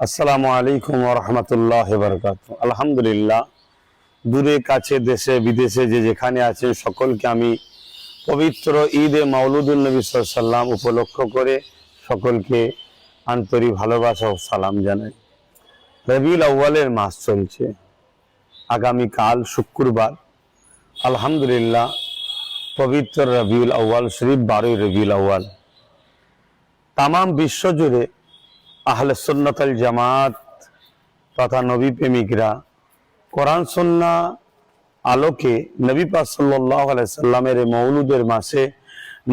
আসসালামু আলাইকুম ওয়া রাহমাতুল্লাহি ওয়া বারাকাতুহু। আলহামদুলিল্লাহ, দূরে কাছে দেশে বিদেশে যে যেখানে আছেন সকলকে আমি পবিত্র ঈদে মাওলুদুন নবী সাল্লাল্লাহু আলাইহি ওয়াসাল্লাম উপলক্ষ করে সকলকে আন্তরিক ভালোবাসা ও সালাম জানাই। রবিউল আউয়ালের মাস চলছে, আগামীকাল শুক্রবার আলহামদুলিল্লাহ পবিত্র রবিউল আউয়াল শরীফ 12 রবিউল আউয়াল। তামাম বিশ্ব জুড়ে আহলে সুন্নাত আল জামাত তথা নবী প্রেমিকরা কোরআন সুন্নাহ আলোকে নবী পাক সাল্লাল্লাহু আলাইহি সাল্লামের মৌলুদের মাসে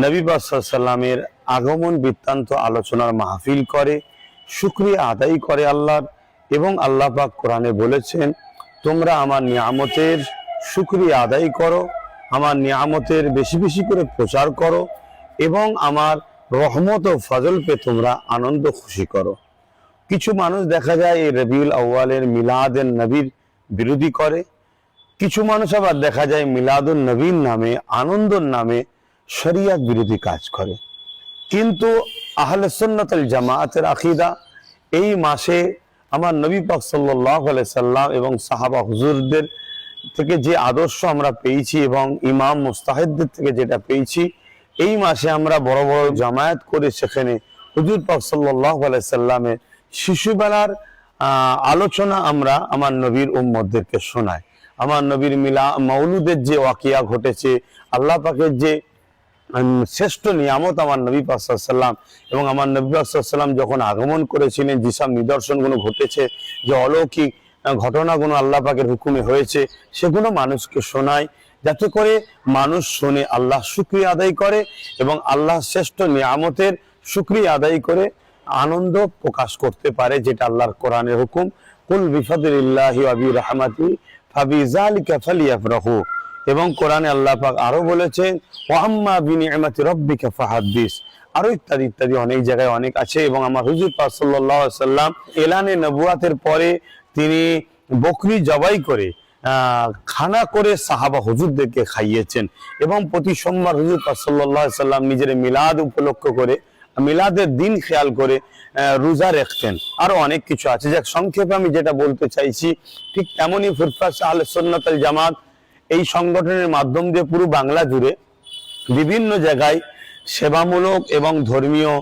নবী পাক সাল্লাল্লাহু আলাইহি সাল্লামের আগমন বৃত্তান্ত আলোচনার মাহফিল করে, শুকরিয়া আদায় করে আল্লাহর। এবং আল্লাহ পাক কোরআনে বলেছেন, তোমরা আমার নিয়ামতের শুকরিয়া আদায় করো, আমার নিয়ামতের বেশি বেশি করে প্রচার করো এবং আমার রহমত ও ফজল পে তোমরা আনন্দ খুশি করো। কিছু মানুষ দেখা যায় এই রবিউল আউয়ালের মিলাদুন নবীর বিরোধী করে, কিছু মানুষ আবার দেখা যায় মিলাদুন নবীর নামে আনন্দর নামে শরিয়ত বিরোধী কাজ করে। কিন্তু আহলে সুন্নাত আল জামাতের আকীদা, এই মাসে আমার নবী পাক সাল্লাল্লাহু আলাইহি সাল্লাম এবং সাহাবা হুজুরদের থেকে যে আদর্শ আমরা পেয়েছি এবং ইমাম মুস্তাহিদদের থেকে যেটা পেয়েছি, এই মাসে আমরা বড় বড় জামায়াত করে সেখানে হুজুর পাক সাল্লাল্লাহু আলাইহি সাল্লামের শিশুবেলার আলোচনা আমরা আমার নবীর উম্মতদেরকে শোনাই। আমার নবীর মাওলুদের যে ওয়াকিয়া ঘটেছে, আল্লাহ পাকের যে শ্রেষ্ঠ নিয়ামত আমার নবী পাক সাল্লাল্লাহু আলাইহি সাল্লাম এবং আমার নবী পাক সাল্লাল্লাহু আলাইহি সাল্লাম যখন আগমন করেছিলেন, যেসব নিদর্শনগুলো ঘটেছে, যে অলৌকিক ঘটনাগুলো আল্লাহ পাকের হুকুমে হয়েছে, সেগুলো মানুষকে শোনায়, যাতে করে মানুষ শুনে আল্লাহ শুকরিয়া আদায় করে এবং আল্লাহ শ্রেষ্ঠ নিয়ামতের শুকরিয়া আদায় করে আনন্দ প্রকাশ করতে পারে, যেটা আল্লাহর কোরআনের হুকুম। কুল বিফাদলিল্লাহি ওয়া বিরহমাতিহি ফাবিযালিকা ফালিয়াফরাহু। এবং কোরআনে আল্লাহ পাক আরো বলেছেন, ওয়া আম্মা বিনিআমাতি রাব্বিকা ফাহাদ্দিস, আরো ইত্যাদি ইত্যাদি অনেক জায়গায় অনেক আছে। এবং আমার হুজুর পাক সাল্লাল্লাহু আলাইহি সাল্লাম এলানে নবুয়াতের পরে তিনি বকরি জবাই করে খানা করে সাহাবা হুজুরদেরকে খাইয়েছেন এবং প্রতি সোমবার হুজুর পাক সাল্লাল্লাহু আলাইহি সাল্লাম নিজের মিলাদ উপলক্ষ করে, মিলাদের দিন খেয়াল করে রোজা রাখতেন। আরো অনেক কিছু আছে, যাক সংক্ষেপে আমি যেটা বলতে চাইছি, ঠিক তেমনই ফুরফাস আহলে সুন্নাত আল জামাত এই সংগঠনের মাধ্যম দিয়ে পুরো বাংলা জুড়ে বিভিন্ন জায়গায় সেবামূলক এবং ধর্মীয়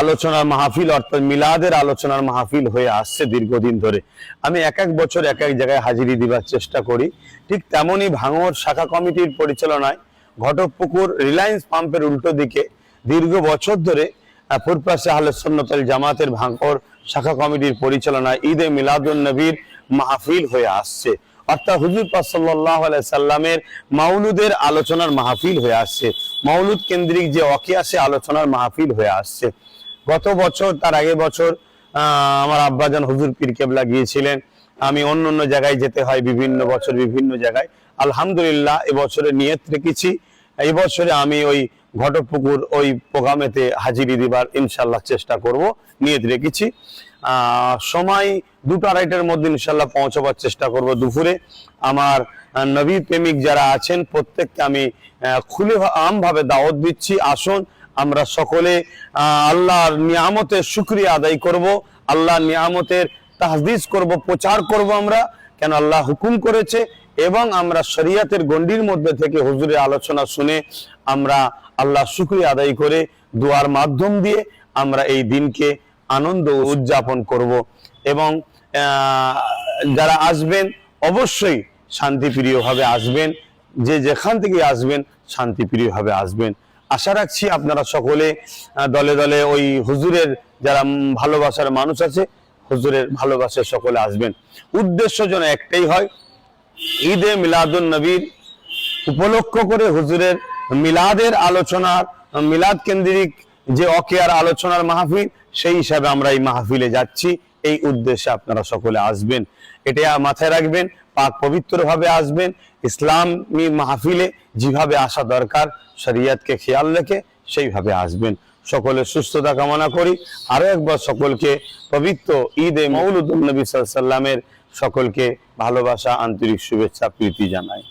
আলোচনার মাহফিল, অর্থাৎ মিলাদের আলোচনার মাহফিল হয়ে আসছে দীর্ঘদিন ধরে। আমি এক এক বছর এক এক জায়গায় হাজিরি দিবার চেষ্টা করি। ঠিক তেমনই ভাঙড় শাখা কমিটির পরিচালনায় ঘটকপুকুর রিলায়েন্স পাম্পের উল্টো দিকে দীর্ঘ বছর ধরে ফুরফাসে আহলে সুন্নাত আল জামাতের ভাঙড় শাখা কমিটির পরিচালনায় ঈদে মিলাদুন নবীর মাহফিল হয়ে আসছে, অর্থাৎ হুজুর পাক সাল্লাল্লাহু আলাইহি সাল্লামের মাওলুদের আলোচনার মাহফিল হয়ে আসছে। মাওলুদ কেন্দ্রিক যে ওয়াকিয়া, সে আলোচনার মাহফিল হয়ে আসছে। গত বছর, তার আগের বছর আমার আব্বাজান হুজুর পীর কেবলা গিয়েছিলেন। আমি অন্য অন্য জায়গায় যেতে হয় বিভিন্ন বছর বিভিন্ন জায়গায়। আলহামদুলিল্লাহ এবছরে নিয়ত রেখেছি, এবছরে আমি ওই ঘটকপুকুর ওই প্রোগ্রামেতে হাজিরি দিবার ইনশাল্লাহ চেষ্টা করব, নিয়ত রেখেছি। সময় 2-2:30টার মধ্যে ইনশাল্লাহ পৌঁছাবার চেষ্টা করব দুপুরে। আমার নবী প্রেমিক যারা আছেন প্রত্যেককে আমি খুলে আমভাবে দাওয়াত দিচ্ছি, আসুন আমরা সকলে আল্লাহর নিয়ামতের শুকরিয়া আদায় করব, আল্লাহর নিয়ামতের তাহদিস করব, প্রচার করব আমরা, কেন আল্লাহ হুকুম করেছে। এবং আমরা শরিয়তের গণ্ডির মধ্যে থেকে হুজুরের আলোচনা শুনে আমরা আল্লাহ শুকরিয়া আদায় করে দোয়ার মাধ্যম দিয়ে আমরা এই দিনকে আনন্দ উদযাপন করব। এবং যারা আসবেন অবশ্যই শান্তিপ্রিয়ভাবে আসবেন, যে যেখান থেকে আসবেন শান্তিপ্রিয়ভাবে আসবেন। আশা রাখছি আপনারা সকলে দলে দলে ওই হুজুরের যারা ভালোবাসার মানুষ আছে, হুজুরের ভালোবাসার সকলে আসবেন। উদ্দেশ্য যেন একটাই হয়, ঈদে মিলাদুন নবীর উপলক্ষ করে হুজুরের মিলাদের আলোচনার, মিলাদ কেন্দ্রিক যে ওয়াকিয়ার আলোচনার মাহফিল, সেই হিসাবে আমরা এই মাহফিলে যাচ্ছি। এই উদ্দেশ্যে আপনারা সকলে আসবেন, এটা মাথায় রাখবেন। পাক পবিত্র ভাবে আসবেন, ইসলামী মাহফিলে যেভাবে আসা দরকার শরিয়তকে খেয়াল রেখে সেইভাবে আসবেন। সকলের সুস্থতা কামনা করি। আরো একবার সকলকে পবিত্র ঈদে মাওলুদুন নবী সাল্লাল্লাহু আলাইহি সাল্লামের সকলকে ভালোবাসা, আন্তরিক শুভেচ্ছা, প্রীতি জানাই।